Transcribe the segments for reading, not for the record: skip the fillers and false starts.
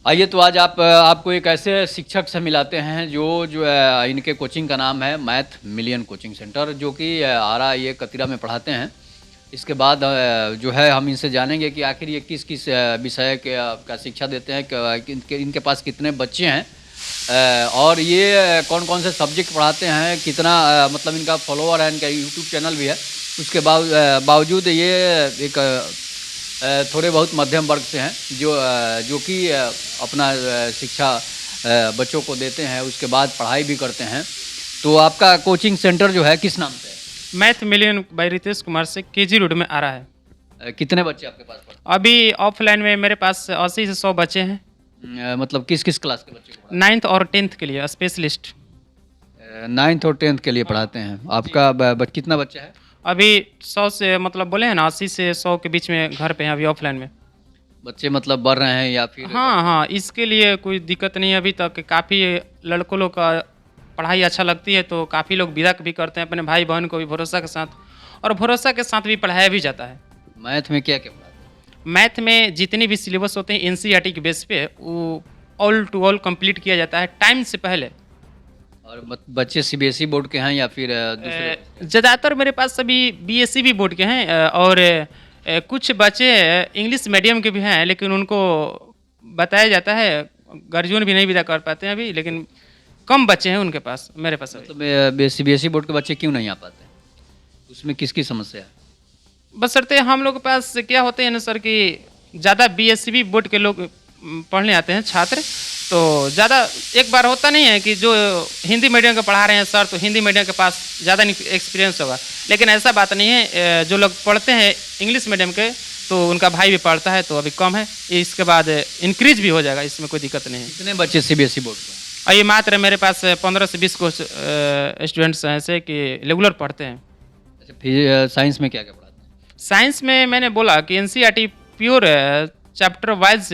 आइए तो आज आपको एक ऐसे शिक्षक से मिलाते हैं जो है इनके कोचिंग का नाम है मैथ मिलियन कोचिंग सेंटर, जो कि आरा ये कतिरा में पढ़ाते हैं। इसके बाद जो है हम इनसे जानेंगे कि आखिर ये किस किस विषय के का शिक्षा देते हैं, इनके पास कितने बच्चे हैं, और ये कौन कौन से सब्जेक्ट पढ़ाते हैं, कितना मतलब इनका फॉलोअर है, इनका यूट्यूब चैनल भी है। उसके बावजूद ये एक थोड़े बहुत मध्यम वर्ग से हैं जो कि अपना शिक्षा बच्चों को देते हैं, उसके बाद पढ़ाई भी करते हैं। तो आपका कोचिंग सेंटर जो है किस नाम से है? Math million by Ritesh Kumar से केजी रोड में आ रहा है। कितने बच्चे आपके पास पढ़ते अभी ऑफलाइन में मेरे पास 80 से 100 बच्चे हैं। हैं? मतलब किस किस क्लास के बच्चे को 9th और 10th के लिए स्पेशलिस्ट। 9th और 10th के लिए पढ़ाते हैं। आपका कितना बच्चा है? अभी 100 से मतलब बोले हैं ना 80 से 100 के बीच में घर पे हैं अभी ऑफलाइन में। बच्चे मतलब बढ़ रहे हैं या फिर? हाँ हाँ, इसके लिए कोई दिक्कत नहीं है अभी तक। काफ़ी लड़कों लोग का पढ़ाई अच्छा लगती है तो काफ़ी लोग विदा भी करते हैं अपने भाई बहन को भी भरोसा के साथ, और भरोसा के साथ भी पढ़ाया भी जाता है। मैथ में क्या क्या पढ़ाते हैं? मैथ में जितने भी सिलेबस होते हैं एनसीईआरटी के बेस पे वो ऑल टू ऑल कंप्लीट किया जाता है टाइम से पहले। और बच्चे सीबीएसई बोर्ड के हैं या फिर दूसरे? ज़्यादातर मेरे पास सभी बीएससी भी बोर्ड के हैं, और कुछ बच्चे इंग्लिश मीडियम के भी हैं, लेकिन उनको बताया जाता है, गार्जियन भी नहीं विदा कर पाते हैं अभी, लेकिन कम बच्चे हैं उनके पास मेरे पास अभी। मतलब सीबीएसई बोर्ड के बच्चे क्यों नहीं आ पाते? उसमें किसकी समस्या है? बशर्ते हम लोग के पास क्या होते हैं ना सर कि ज़्यादा बीएससी बोर्ड के लोग पढ़ने आते हैं छात्र, तो ज़्यादा एक बार होता नहीं है कि जो हिंदी मीडियम का पढ़ा रहे हैं सर तो हिंदी मीडियम के पास ज़्यादा एक्सपीरियंस होगा, लेकिन ऐसा बात नहीं है। जो लोग पढ़ते हैं इंग्लिश मीडियम के तो उनका भाई भी पढ़ता है तो अभी कम है, इसके बाद इंक्रीज भी हो जाएगा, इसमें कोई दिक्कत नहीं है। कितने बच्चे सीबीएसई बोर्ड के? और ये मात्र मेरे पास 15 से 20 को स्टूडेंट्स हैं ऐसे कि रेगुलर पढ़ते हैं। अच्छा, फिर साइंस में क्या क्या पढ़ाते हैं? साइंस में मैंने बोला कि NCERT pure chapter wise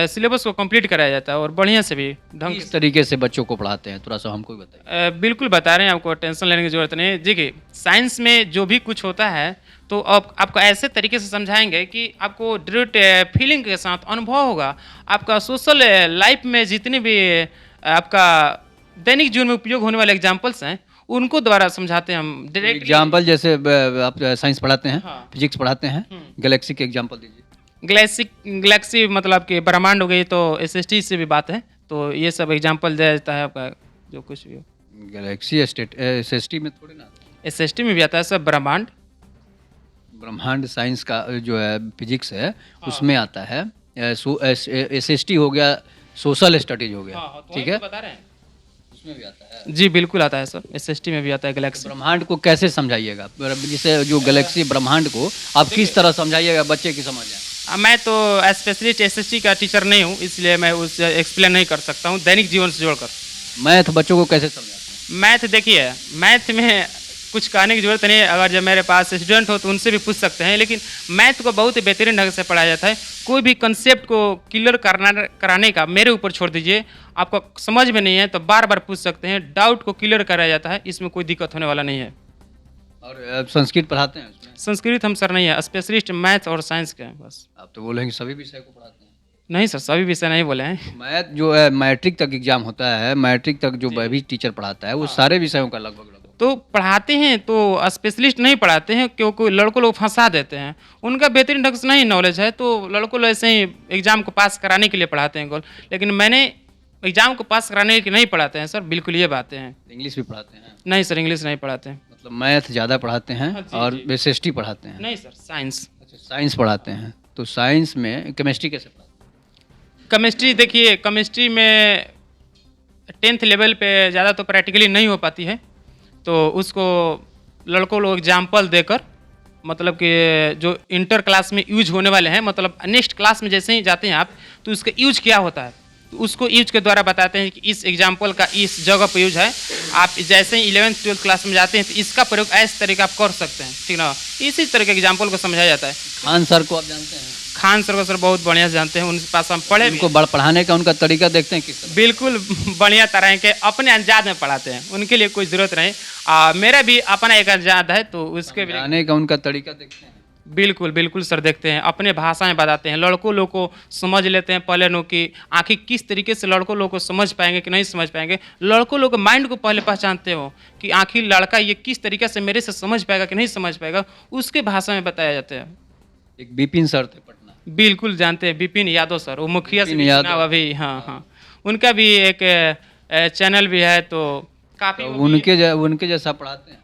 syllabus को कंप्लीट कराया जाता है और बढ़िया से भी ढंग किस तरीके से बच्चों को पढ़ाते हैं, थोड़ा सा हमको भी बताइए। बिल्कुल बता रहे हैं, आपको टेंशन लेने की ज़रूरत नहीं है। देखिए साइंस में जो भी कुछ होता है तो आपको ऐसे तरीके से समझाएंगे कि आपको डायरेक्ट फीलिंग के साथ अनुभव होगा। आपका सोशल लाइफ में जितने भी आपका दैनिक जीवन में उपयोग होने वाले एग्जाम्पल्स हैं उनको द्वारा समझाते हैं हम डायरेक्ट। एग्जाम्पल जैसे आप साइंस पढ़ाते हैं, हाँ। फिजिक्स पढ़ाते हैं, गैलेक्सी के एग्जाम्पल दीजिए। गैलेक्सी मतलब कि ब्रह्मांड हो गई तो एसएसटी से भी बात है, तो ये सब एग्जांपल दिया जाता है आपका जो कुछ भी हो। गैलेक्सी एसएसटी में थोड़ी ना। एसएसटी में भी आता है सब ब्रह्मांड। ब्रह्मांड साइंस का जो है फिजिक्स है उसमें आता है। एसएसटी हो गया, सोशल स्टडीज हो गया, ठीक है, बता रहे हैं उसमें भी आता है। जी बिल्कुल आता है सर, एसएसटी में भी आता है गैलेक्सी। ब्रह्मांड को कैसे समझाइएगा? जैसे जो गैलेक्सी ब्रह्मांड को आप किस तरह समझाइएगा बच्चे की समझ जाए? मैं तो स्पेशलिस्ट एसएसटी का टीचर नहीं हूँ, इसलिए मैं उस एक्सप्लेन नहीं कर सकता हूँ दैनिक जीवन से जोड़कर। मैथ बच्चों को कैसे समझाते हैं? मैथ देखिए, मैथ में कुछ कहने की जरूरत नहीं है, अगर जब मेरे पास स्टूडेंट हो तो उनसे भी पूछ सकते हैं, लेकिन मैथ को बहुत ही बेहतरीन ढंग से पढ़ाया जाता है। कोई भी कंसेप्ट को क्लियर कराने का मेरे ऊपर छोड़ दीजिए, आपको समझ में नहीं है तो बार बार पूछ सकते हैं, डाउट को क्लियर कराया जाता है, इसमें कोई दिक्कत होने वाला नहीं है। और संस्कृत पढ़ाते हैं उसमें? संस्कृत हम सर नहीं है, स्पेशलिस्ट मैथ और साइंस के हैं बस। आप तो बोलेंगे सभी विषय को पढ़ाते हैं। नहीं सर, सभी विषय नहीं बोले हैं। मैथ जो है मैट्रिक तक एग्जाम होता है, मैट्रिक तक जो भी टीचर पढ़ाता है वो सारे विषयों का लगभग तो पढ़ाते हैं तो स्पेशलिस्ट नहीं पढ़ाते हैं, क्योंकि लड़कों लोग फंसा देते हैं, उनका बेहतरीन ढंग से नहीं नॉलेज है तो लड़कों लोग ऐसे ही एग्जाम को पास कराने के लिए पढ़ाते हैं गोल, लेकिन मैंने एग्जाम को पास कराने के लिए नहीं पढ़ाते हैं सर, बिल्कुल ये बातें हैं। इंग्लिश भी पढ़ाते हैं? नहीं सर, इंग्लिश नहीं पढ़ाते हैं। मतलब मैथ ज़्यादा पढ़ाते हैं हाँ, जी, और जी। एसएसटी पढ़ाते हैं? नहीं सर, साइंस। अच्छा, साइंस पढ़ाते हैं। तो साइंस में केमिस्ट्री कैसे पढ़ाते हैं? केमिस्ट्री देखिए, केमिस्ट्री में 10th लेवल पे ज़्यादा तो प्रैक्टिकली नहीं हो पाती है, तो उसको लड़कों लोग एग्जाम्पल देकर, मतलब कि जो इंटर क्लास में यूज होने वाले हैं, मतलब नेक्स्ट क्लास में जैसे ही जाते हैं आप तो उसका यूज क्या होता है तो उसको यूज के द्वारा बताते हैं कि इस एग्जाम्पल का इस जगह पर यूज है। आप जैसे ही 11th 12th क्लास में जाते हैं तो इसका प्रयोग इस तरीके आप कर सकते हैं, ठीक ना, इसी तरह के एग्जाम्पल को समझाया जाता है। खान सर को आप जानते हैं? खान सर को सर बहुत बढ़िया से जानते हैं, उनके पास हम पढ़े भी। उनको पढ़ाने का उनका तरीका देखते हैं किस तरह? बिल्कुल बढ़िया तरह के अपने अंदाज में पढ़ाते हैं, उनके लिए कोई ज़रूरत नहीं। मेरा भी अपना एक अंदाज है तो उसके भी पढ़ाने का उनका तरीका देखते हैं? बिल्कुल, बिल्कुल सर देखते हैं, अपने भाषा में बताते हैं, लड़कों लोग को समझ लेते हैं पहले नो कि आखिर किस तरीके से लड़कों लोग को समझ पाएँगे कि नहीं समझ पाएँगे। लड़कों लोग माइंड को पहले पहचानते हो कि आखिर लड़का ये किस तरीके से मेरे से समझ पाएगा कि नहीं समझ पाएगा, उसके भाषा में बताया जाता है। एक बिपिन सर थे पटना। बिल्कुल जानते हैं बिपिन यादव सर, वो मुखिया से बिपिन भी यादव। चुनाव अभी हाँ, हाँ। उनका भी एक चैनल भी है तो काफ़ी तो वो भी उनके जैसा पढ़ाते हैं,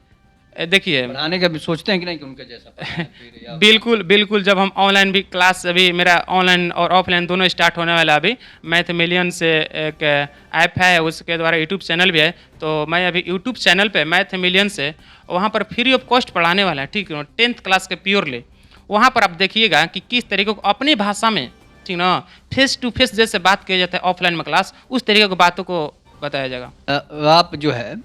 देखिए पढ़ाने का भी सोचते हैं कि नहीं कि उनके जैसा पढ़ाएं फिर या बिल्कुल, बिल्कुल जब हम ऑनलाइन भी क्लास अभी मेरा ऑनलाइन और ऑफलाइन दोनों स्टार्ट होने वाला है अभी। मैथ मिलियन से एक ऐप है, उसके द्वारा यूट्यूब चैनल भी है। तो मैं अभी यूट्यूब चैनल पे मैथ मिलियन से वहाँ पर फ्री ऑफ कॉस्ट पढ़ाने वाला है, ठीक है? 10th क्लास के प्योरली। वहाँ पर आप देखिएगा कि किस तरीके को अपनी भाषा में, ठीक ना, फेस टू फेस जैसे बात किया जाता है ऑफलाइन में क्लास, उस तरीके की बातों को बताया जाएगा। आप जो है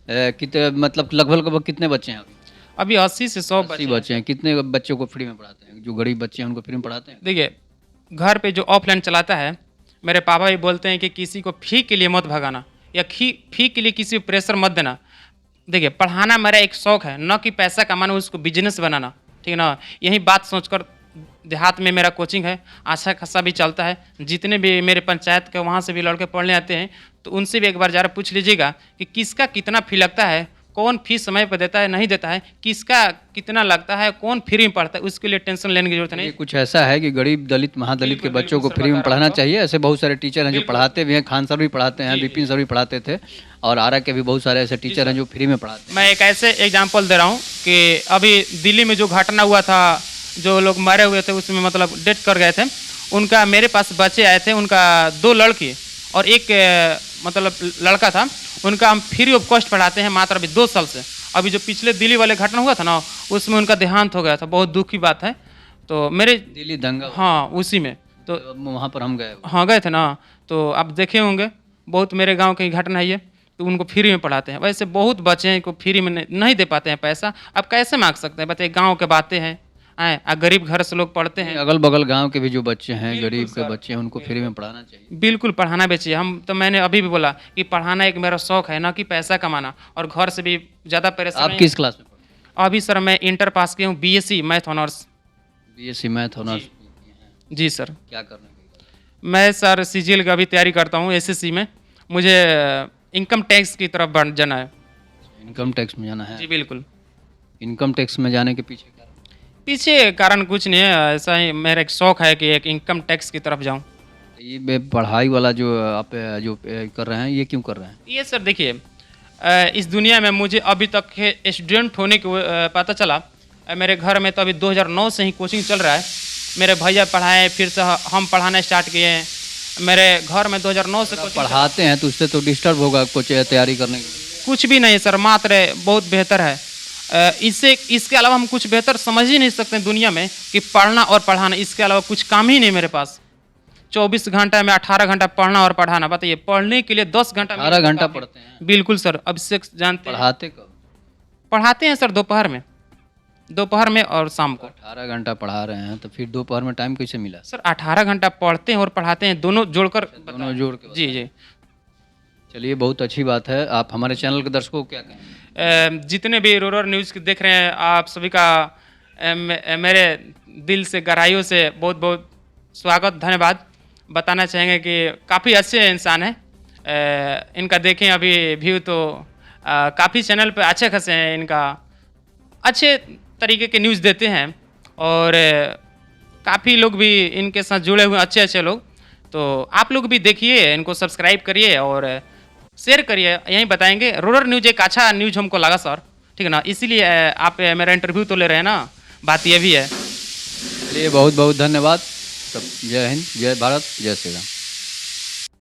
कितने मतलब लगभग कितने बच्चे हैं अभी? अभी 80 से 100 80 बच्चे हैं। कितने बच्चों को फ्री में पढ़ाते हैं? जो गरीब बच्चे हैं उनको फ्री में पढ़ाते हैं? देखिए, घर पे जो ऑफलाइन चलाता है, मेरे पापा भी बोलते हैं कि किसी को फ़ी के लिए मत भगाना या फ़ी के लिए किसी को प्रेशर मत देना। देखिए, पढ़ाना मेरा एक शौक़ है, ना कि पैसा कमाना, उसको बिज़नेस बनाना, ठीक है ना? यही बात सोचकर देहात में मेरा कोचिंग है, अच्छा खासा भी चलता है। जितने भी मेरे पंचायत के वहाँ से भी लड़के पढ़ने आते हैं, तो उनसे भी एक बार ज़रा पूछ लीजिएगा कि किसका कितना फ़ी लगता है, कौन फ़ीस समय पर देता है, नहीं देता है, किसका कितना लगता है, कौन फ्री में पढ़ता है, उसके लिए टेंशन लेने की ज़रूरत नहीं। ये कुछ ऐसा है कि गरीब दलित महादलित के बिल्कुल, बच्चों को बिल्कुल सर, फ्री में बता रहा पढ़ाना हूँ। चाहिए। ऐसे बहुत सारे टीचर हैं जो बिल्कुल। पढ़ाते भी हैं, खान सर भी पढ़ाते हैं, जी, विपिन जी। सर भी पढ़ाते थे और आरा के भी बहुत सारे ऐसे टीचर हैं जो फ्री में पढ़ाते हैं। मैं एक ऐसे एग्जांपल दे रहा हूँ कि अभी दिल्ली में जो घटना हुआ था, जो लोग मरे हुए थे उसमें मतलब डेथ कर गए थे, उनका मेरे पास बच्चे आए थे, उनका 2 लड़की और एक मतलब लड़का था, उनका हम फ्री ऑफ कॉस्ट पढ़ाते हैं मात्र अभी 2 साल से। अभी जो पिछले दिल्ली वाले घटना हुआ था ना, उसमें उनका देहांत हो गया था, बहुत दुख की बात है। तो मेरे दिल्ली दंगा हाँ, उसी में तो वहाँ पर हम गए। हाँ, गए थे ना, तो आप देखे होंगे, बहुत मेरे गांव की घटना है ये, तो उनको फ्री में पढ़ाते हैं। वैसे बहुत बच्चे हैं को फ्री में नहीं दे पाते हैं पैसा, आप कैसे मांग सकते हैं? बताइए, गांव के बातें हैं, गरीब घर से लोग पढ़ते हैं। अगल बगल गांव के भी जो बच्चे हैं, बिल्कुल गरीब के सर, बच्चे हैं, उनको फ्री में पढ़ाना चाहिए। बिल्कुल पढ़ाना भी चाहिए। हम तो मैंने अभी भी बोला कि पढ़ाना एक मेरा शौक है, ना कि पैसा कमाना, और घर से भी ज़्यादा परेशान आप नहीं। किस क्लास में पढ़ते अभी सर मैं इंटर पास किया हूँ, बीएससी मैथ ऑनर्स। हैं? BSc math honours. जी सर। क्या करने के? मैं सर सीजीएल का भी तैयारी करता हूँ, एसएससी में। मुझे इनकम टैक्स की तरफ बढ़ जाना है। इनकम टैक्स में जाना है। जी बिल्कुल। इनकम टैक्स में जाने के पीछे कारण? पीछे कारण कुछ नहीं है, ऐसा ही मेरा एक शौक है कि एक इनकम टैक्स की तरफ जाऊँ। ये पढ़ाई वाला जो आप जो कर रहे हैं, ये क्यों कर रहे हैं? ये सर देखिए, इस दुनिया में मुझे अभी तक के स्टूडेंट होने के पता चला। मेरे घर में तो अभी 2009 से ही कोचिंग चल रहा है। मेरे भैया पढ़ाए, फिर से हम पढ़ाना स्टार्ट किए हैं। मेरे घर में 2009 से कोचिंग पढ़ाते हैं तो उससे तो डिस्टर्ब होगा कुछ तैयारी करने के लिए। कुछ भी नहीं सर, मात्र बहुत बेहतर है। इसके अलावा हम कुछ बेहतर समझ ही नहीं सकते दुनिया में कि पढ़ना और पढ़ाना, इसके अलावा कुछ काम ही नहीं मेरे पास। 24 घंटा में 18 घंटा पढ़ना और पढ़ाना। बताइए, पढ़ने के लिए 10 घंटा 18 घंटा पढ़ते हैं? बिल्कुल सर। अब से जानते हैं, पढ़ाते कब? पढ़ाते हैं सर दोपहर में और शाम को। 18 घंटा पढ़ा रहे हैं तो फिर दोपहर में टाइम कैसे मिला? सर 18 घंटा पढ़ते हैं और पढ़ाते हैं, दोनों जोड़कर दोनों जोड़ के जी जी। चलिए, बहुत अच्छी बात है। आप हमारे चैनल के दर्शकों को क्या कहेंगे? जितने भी रूरल न्यूज़ देख रहे हैं, आप सभी का मेरे दिल से गहराइयों से बहुत बहुत स्वागत, धन्यवाद बताना चाहेंगे कि काफ़ी अच्छे इंसान हैं। इनका देखें अभी व्यू तो काफ़ी चैनल पे अच्छे खासे हैं, इनका अच्छे तरीके के न्यूज़ देते हैं और काफ़ी लोग भी इनके साथ जुड़े हुए अच्छे अच्छे लोग। तो आप लोग भी देखिए, इनको सब्सक्राइब करिए और शेयर करिए। यहीं बताएंगे, रूरल न्यूज़ एक अच्छा न्यूज़ हमको लगा सर, ठीक है ना, इसीलिए आप मेरा इंटरव्यू तो ले रहे हैं ना, बात ये भी है। चलिए, बहुत बहुत धन्यवाद। सब जय हिंद, जय भारत, जय श्री राम।